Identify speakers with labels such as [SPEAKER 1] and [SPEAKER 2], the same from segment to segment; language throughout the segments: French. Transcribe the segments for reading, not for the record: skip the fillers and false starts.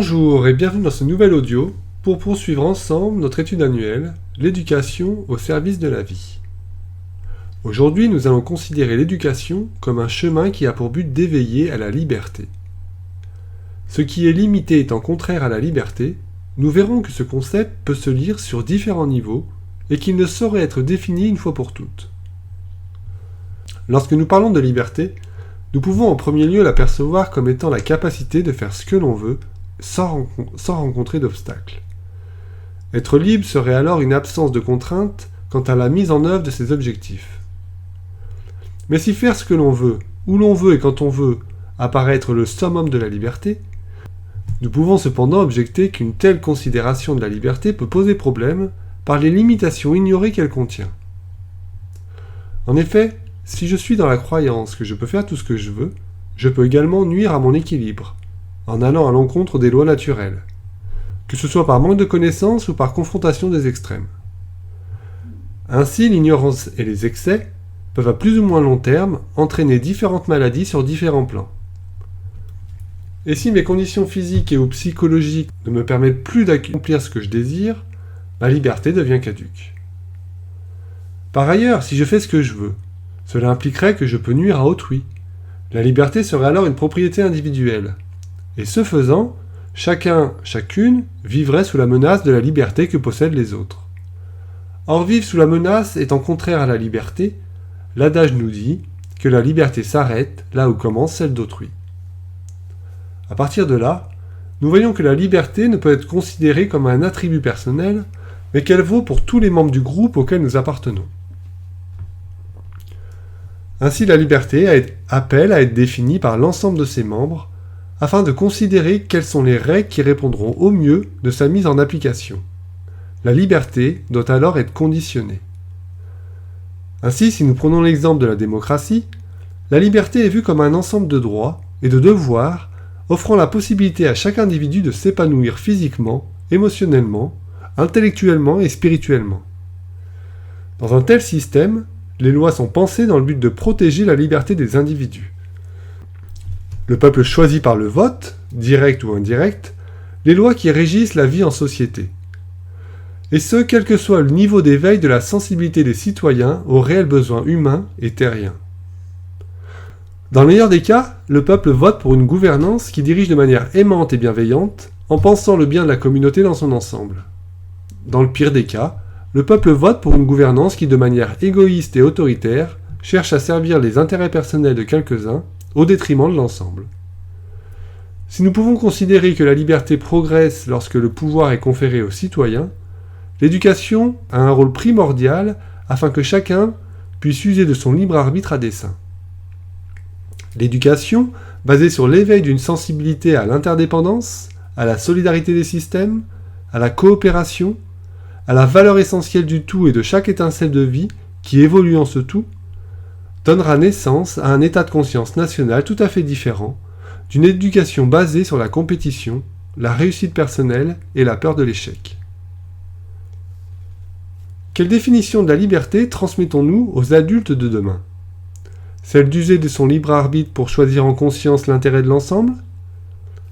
[SPEAKER 1] Bonjour et bienvenue dans ce nouvel audio pour poursuivre ensemble notre étude annuelle, l'éducation au service de la vie. Aujourd'hui, nous allons considérer l'éducation comme un chemin qui a pour but d'éveiller à la liberté. Ce qui est limité étant contraire à la liberté, nous verrons que ce concept peut se lire sur différents niveaux et qu'il ne saurait être défini une fois pour toutes. Lorsque nous parlons de liberté, nous pouvons en premier lieu l'apercevoir comme étant la capacité de faire ce que l'on veut sans rencontrer d'obstacles. Être libre serait alors une absence de contrainte quant à la mise en œuvre de ses objectifs. Mais si faire ce que l'on veut, où l'on veut et quand on veut, apparaît être le summum de la liberté, nous pouvons cependant objecter qu'une telle considération de la liberté peut poser problème par les limitations ignorées qu'elle contient. En effet, si je suis dans la croyance que je peux faire tout ce que je veux, je peux également nuire à mon équilibre, en allant à l'encontre des lois naturelles, que ce soit par manque de connaissances ou par confrontation des extrêmes. Ainsi, l'ignorance et les excès peuvent à plus ou moins long terme entraîner différentes maladies sur différents plans. Et si mes conditions physiques et ou psychologiques ne me permettent plus d'accomplir ce que je désire, ma liberté devient caduque. Par ailleurs, si je fais ce que je veux, cela impliquerait que je peux nuire à autrui. La liberté serait alors une propriété individuelle. Et ce faisant, chacune vivrait sous la menace de la liberté que possèdent les autres. Or, vivre sous la menace étant contraire à la liberté, l'adage nous dit que la liberté s'arrête là où commence celle d'autrui. À partir de là, nous voyons que la liberté ne peut être considérée comme un attribut personnel, mais qu'elle vaut pour tous les membres du groupe auquel nous appartenons. Ainsi, la liberté appelle à être définie par l'ensemble de ses membres, afin de considérer quelles sont les règles qui répondront au mieux de sa mise en application. La liberté doit alors être conditionnée. Ainsi, si nous prenons l'exemple de la démocratie, la liberté est vue comme un ensemble de droits et de devoirs offrant la possibilité à chaque individu de s'épanouir physiquement, émotionnellement, intellectuellement et spirituellement. Dans un tel système, les lois sont pensées dans le but de protéger la liberté des individus. Le peuple choisit par le vote, direct ou indirect, les lois qui régissent la vie en société. Et ce, quel que soit le niveau d'éveil de la sensibilité des citoyens aux réels besoins humains et terriens. Dans le meilleur des cas, le peuple vote pour une gouvernance qui dirige de manière aimante et bienveillante, en pensant le bien de la communauté dans son ensemble. Dans le pire des cas, le peuple vote pour une gouvernance qui, de manière égoïste et autoritaire, cherche à servir les intérêts personnels de quelques-uns au détriment de l'ensemble. Si nous pouvons considérer que la liberté progresse lorsque le pouvoir est conféré aux citoyens, l'éducation a un rôle primordial afin que chacun puisse user de son libre arbitre à dessein. L'éducation, basée sur l'éveil d'une sensibilité à l'interdépendance, à la solidarité des systèmes, à la coopération, à la valeur essentielle du tout et de chaque étincelle de vie qui évolue en ce tout, donnera naissance à un état de conscience national tout à fait différent d'une éducation basée sur la compétition, la réussite personnelle et la peur de l'échec. Quelle définition de la liberté transmettons-nous aux adultes de demain ? Celle d'user de son libre arbitre pour choisir en conscience l'intérêt de l'ensemble ?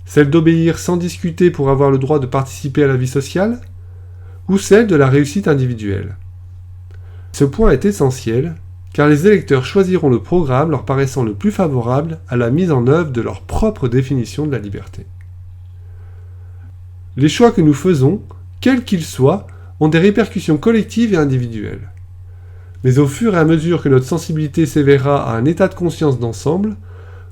[SPEAKER 1] Celle d'obéir sans discuter pour avoir le droit de participer à la vie sociale ? Ou celle de la réussite individuelle ? Ce point est essentiel, car les électeurs choisiront le programme leur paraissant le plus favorable à la mise en œuvre de leur propre définition de la liberté. Les choix que nous faisons, quels qu'ils soient, ont des répercussions collectives et individuelles. Mais au fur et à mesure que notre sensibilité s'éveillera à un état de conscience d'ensemble,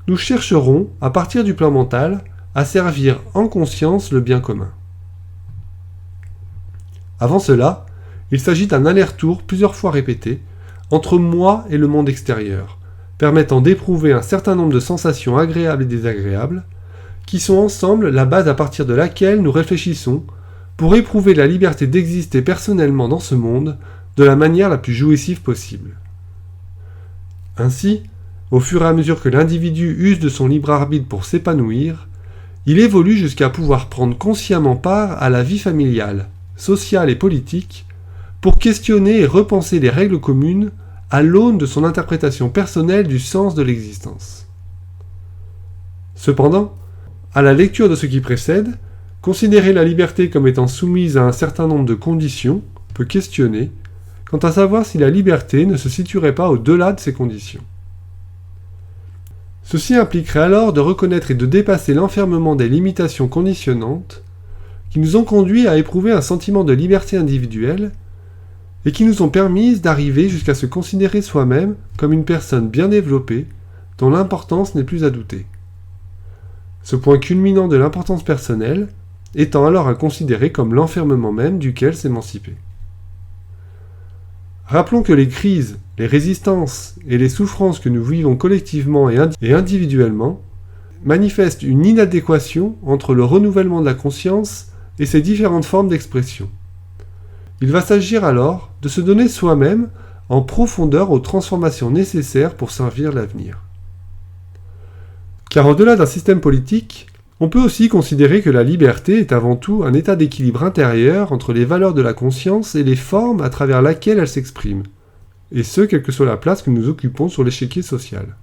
[SPEAKER 1] nous chercherons, à partir du plan mental, à servir en conscience le bien commun. Avant cela, il s'agit d'un aller-retour plusieurs fois répété entre moi et le monde extérieur, permettant d'éprouver un certain nombre de sensations agréables et désagréables, qui sont ensemble la base à partir de laquelle nous réfléchissons pour éprouver la liberté d'exister personnellement dans ce monde de la manière la plus jouissive possible. Ainsi, au fur et à mesure que l'individu use de son libre arbitre pour s'épanouir, il évolue jusqu'à pouvoir prendre consciemment part à la vie familiale, sociale et politique, pour questionner et repenser les règles communes à l'aune de son interprétation personnelle du sens de l'existence. Cependant, à la lecture de ce qui précède, Considérer la liberté comme étant soumise à un certain nombre de conditions peut questionner quant à savoir si la liberté ne se situerait pas au-delà de ces conditions. Ceci impliquerait alors de reconnaître et de dépasser l'enfermement des limitations conditionnantes qui nous ont conduits à éprouver un sentiment de liberté individuelle et qui nous ont permis d'arriver jusqu'à se considérer soi-même comme une personne bien développée dont l'importance n'est plus à douter. Ce point culminant de l'importance personnelle étant alors à considérer comme l'enfermement même duquel s'émanciper. Rappelons que les crises, les résistances et les souffrances que nous vivons collectivement et individuellement manifestent une inadéquation entre le renouvellement de la conscience et ses différentes formes d'expression. Il va s'agir alors de se donner soi-même en profondeur aux transformations nécessaires pour servir l'avenir. Car au-delà d'un système politique, on peut aussi considérer que la liberté est avant tout un état d'équilibre intérieur entre les valeurs de la conscience et les formes à travers lesquelles elle s'exprime, et ce, quelle que soit la place que nous occupons sur l'échiquier social.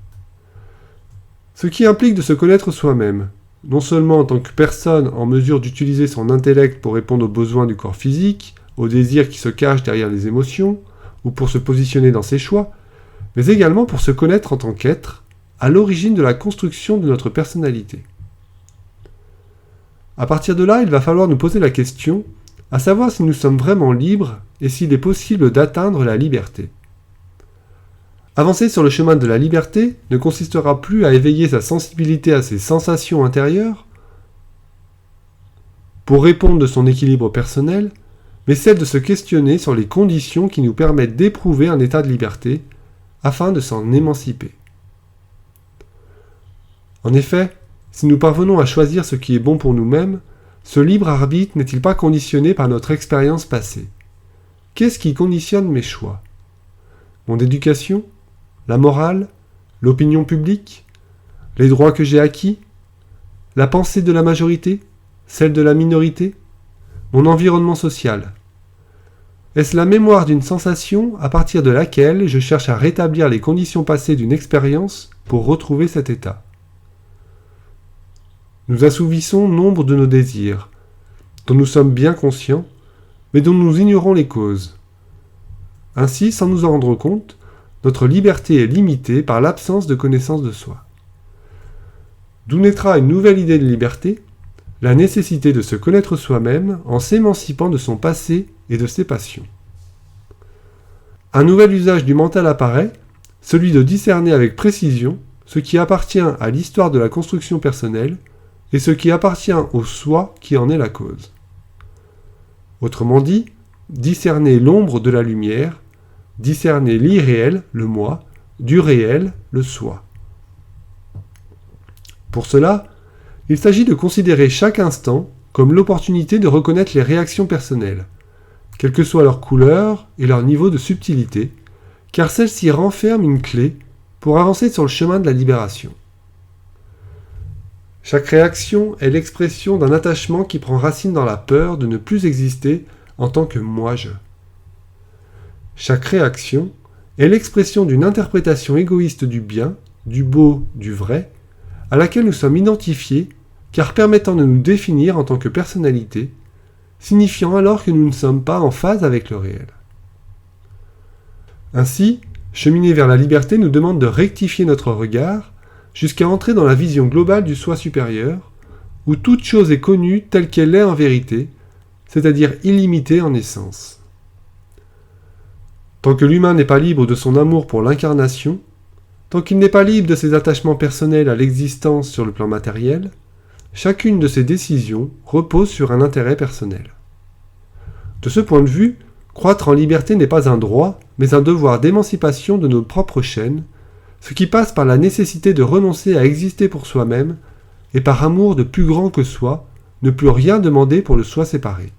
[SPEAKER 1] Ce qui implique de se connaître soi-même, non seulement en tant que personne en mesure d'utiliser son intellect pour répondre aux besoins du corps physique, aux désirs qui se cachent derrière les émotions, ou pour se positionner dans ses choix, mais également pour se connaître en tant qu'être, à l'origine de la construction de notre personnalité. À partir de là, il va falloir nous poser la question, à savoir si nous sommes vraiment libres et s'il est possible d'atteindre la liberté. Avancer sur le chemin de la liberté ne consistera plus à éveiller sa sensibilité à ses sensations intérieures pour répondre de son équilibre personnel, mais celle de se questionner sur les conditions qui nous permettent d'éprouver un état de liberté afin de s'en émanciper. En effet, si nous parvenons à choisir ce qui est bon pour nous-mêmes, ce libre arbitre n'est-il pas conditionné par notre expérience passée? Qu'est-ce qui conditionne mes choix? Mon éducation? La morale? L'opinion publique? Les droits que j'ai acquis? La pensée de la majorité? Celle de la minorité? Mon environnement social? Est-ce la mémoire d'une sensation à partir de laquelle je cherche à rétablir les conditions passées d'une expérience pour retrouver cet état? Nous assouvissons nombre de nos désirs, dont nous sommes bien conscients, mais dont nous ignorons les causes. Ainsi, sans nous en rendre compte, notre liberté est limitée par l'absence de connaissance de soi. D'où naîtra une nouvelle idée de liberté, la nécessité de se connaître soi-même en s'émancipant de son passé et de ses passions. Un nouvel usage du mental apparaît, celui de discerner avec précision ce qui appartient à l'histoire de la construction personnelle et ce qui appartient au soi qui en est la cause. Autrement dit, discerner l'ombre de la lumière, discerner l'irréel, le moi, du réel, le soi. Pour cela, il s'agit de considérer chaque instant comme l'opportunité de reconnaître les réactions personnelles, quelle que soit leur couleur et leur niveau de subtilité, car celles-ci renferment une clé pour avancer sur le chemin de la libération. Chaque réaction est l'expression d'un attachement qui prend racine dans la peur de ne plus exister en tant que moi-je. Chaque réaction est l'expression d'une interprétation égoïste du bien, du beau, du vrai, à laquelle nous sommes identifiés, car permettant de nous définir en tant que personnalité, signifiant alors que nous ne sommes pas en phase avec le réel. Ainsi, cheminer vers la liberté nous demande de rectifier notre regard, jusqu'à entrer dans la vision globale du soi supérieur, où toute chose est connue telle qu'elle est en vérité, c'est-à-dire illimitée en essence. Tant que l'humain n'est pas libre de son amour pour l'incarnation, tant qu'il n'est pas libre de ses attachements personnels à l'existence sur le plan matériel, chacune de ses décisions repose sur un intérêt personnel. De ce point de vue, croître en liberté n'est pas un droit, mais un devoir d'émancipation de nos propres chaînes, ce qui passe par la nécessité de renoncer à exister pour soi-même et par amour de plus grand que soi, ne plus rien demander pour le soi séparé.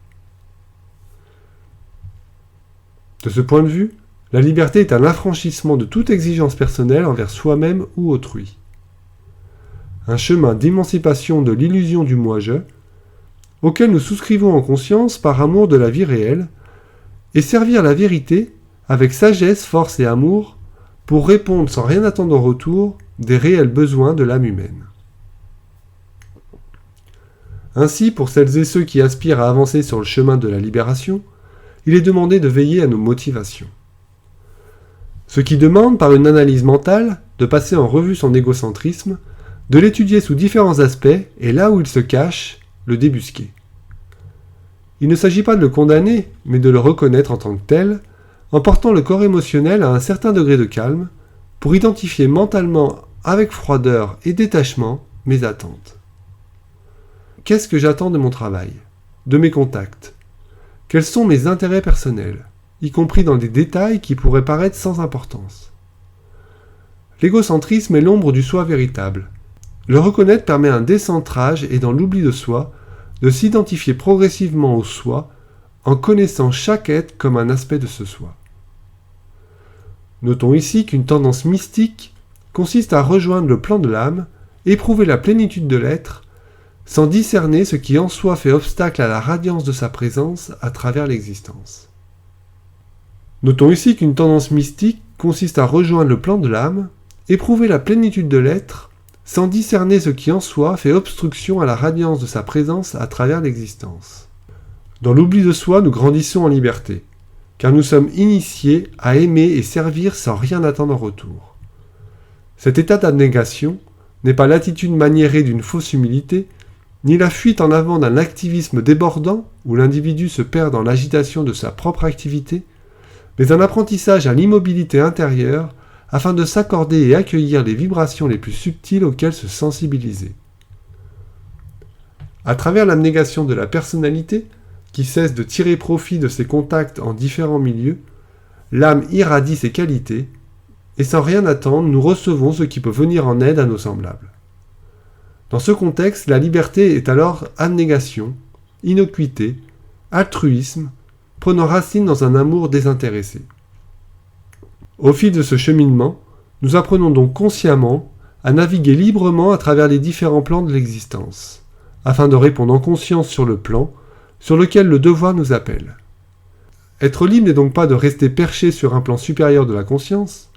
[SPEAKER 1] De ce point de vue, la liberté est un affranchissement de toute exigence personnelle envers soi-même ou autrui. Un chemin d'émancipation de l'illusion du moi-je, auquel nous souscrivons en conscience par amour de la vie réelle, et servir la vérité avec sagesse, force et amour pour répondre sans rien attendre en retour des réels besoins de l'âme humaine. Ainsi, pour celles et ceux qui aspirent à avancer sur le chemin de la libération, il est demandé de veiller à nos motivations. Ce qui demande, par une analyse mentale, de passer en revue son égocentrisme, de l'étudier sous différents aspects et là où il se cache, le débusquer. Il ne s'agit pas de le condamner, mais de le reconnaître en tant que tel, en portant le corps émotionnel à un certain degré de calme, pour identifier mentalement, avec froideur et détachement, mes attentes. Qu'est-ce que j'attends de mon travail, de mes contacts? Quels sont mes intérêts personnels, y compris dans des détails qui pourraient paraître sans importance? L'égocentrisme est l'ombre du soi véritable. Le reconnaître permet un décentrage et dans l'oubli de soi, de s'identifier progressivement au soi, en connaissant chaque être comme un aspect de ce soi. Notons ici qu'une tendance mystique consiste à rejoindre le plan de l'âme, éprouver la plénitude de l'être, sans discerner ce qui en soi fait obstacle à la radiance de sa présence à travers l'existence. Notons ici qu'une tendance mystique consiste à rejoindre le plan de l'âme, éprouver la plénitude de l'être, sans discerner ce qui en soi fait obstruction à la radiance de sa présence à travers l'existence. Dans l'oubli de soi, nous grandissons en liberté, car nous sommes initiés à aimer et servir sans rien attendre en retour. Cet état d'abnégation n'est pas l'attitude maniérée d'une fausse humilité, ni la fuite en avant d'un activisme débordant où l'individu se perd dans l'agitation de sa propre activité, mais un apprentissage à l'immobilité intérieure afin de s'accorder et accueillir les vibrations les plus subtiles auxquelles se sensibiliser. À travers l'abnégation de la personnalité, qui cesse de tirer profit de ses contacts en différents milieux, l'âme irradie ses qualités, et sans rien attendre, nous recevons ce qui peut venir en aide à nos semblables. Dans ce contexte, la liberté est alors abnégation, innocuité, altruisme, prenant racine dans un amour désintéressé. Au fil de ce cheminement, nous apprenons donc consciemment à naviguer librement à travers les différents plans de l'existence, afin de répondre en conscience sur le plan sur lequel le devoir nous appelle. Être libre n'est donc pas de rester perché sur un plan supérieur de la conscience,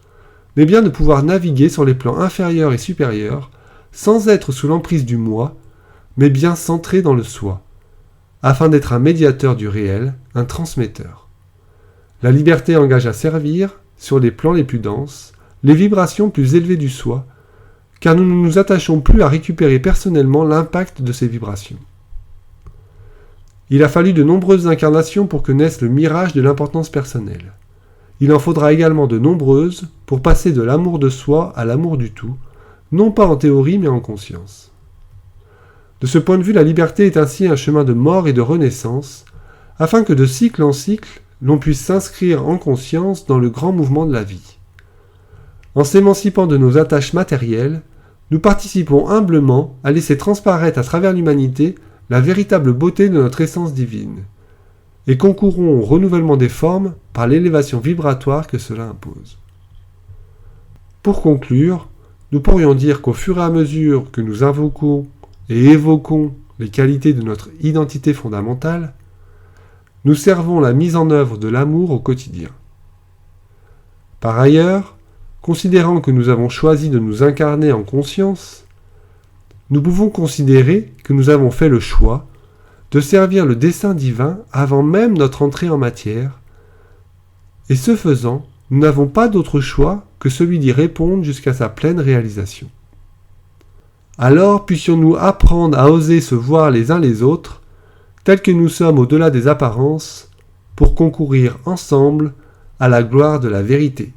[SPEAKER 1] mais bien de pouvoir naviguer sur les plans inférieurs et supérieurs, sans être sous l'emprise du moi, mais bien centré dans le soi, afin d'être un médiateur du réel, un transmetteur. La liberté engage à servir, sur les plans les plus denses, les vibrations plus élevées du soi, car nous ne nous attachons plus à récupérer personnellement l'impact de ces vibrations. Il a fallu de nombreuses incarnations pour que naisse le mirage de l'importance personnelle. Il en faudra également de nombreuses pour passer de l'amour de soi à l'amour du tout, non pas en théorie mais en conscience. De ce point de vue, la liberté est ainsi un chemin de mort et de renaissance, afin que de cycle en cycle, l'on puisse s'inscrire en conscience dans le grand mouvement de la vie. En s'émancipant de nos attaches matérielles, nous participons humblement à laisser transparaître à travers l'humanité la véritable beauté de notre essence divine, et concourons au renouvellement des formes par l'élévation vibratoire que cela impose. Pour conclure, nous pourrions dire qu'au fur et à mesure que nous invoquons et évoquons les qualités de notre identité fondamentale, nous servons la mise en œuvre de l'amour au quotidien. Par ailleurs, considérant que nous avons choisi de nous incarner en conscience, nous pouvons considérer que nous avons fait le choix de servir le dessein divin avant même notre entrée en matière, et ce faisant, nous n'avons pas d'autre choix que celui d'y répondre jusqu'à sa pleine réalisation. Alors puissions-nous apprendre à oser se voir les uns les autres, tels que nous sommes au-delà des apparences, pour concourir ensemble à la gloire de la vérité.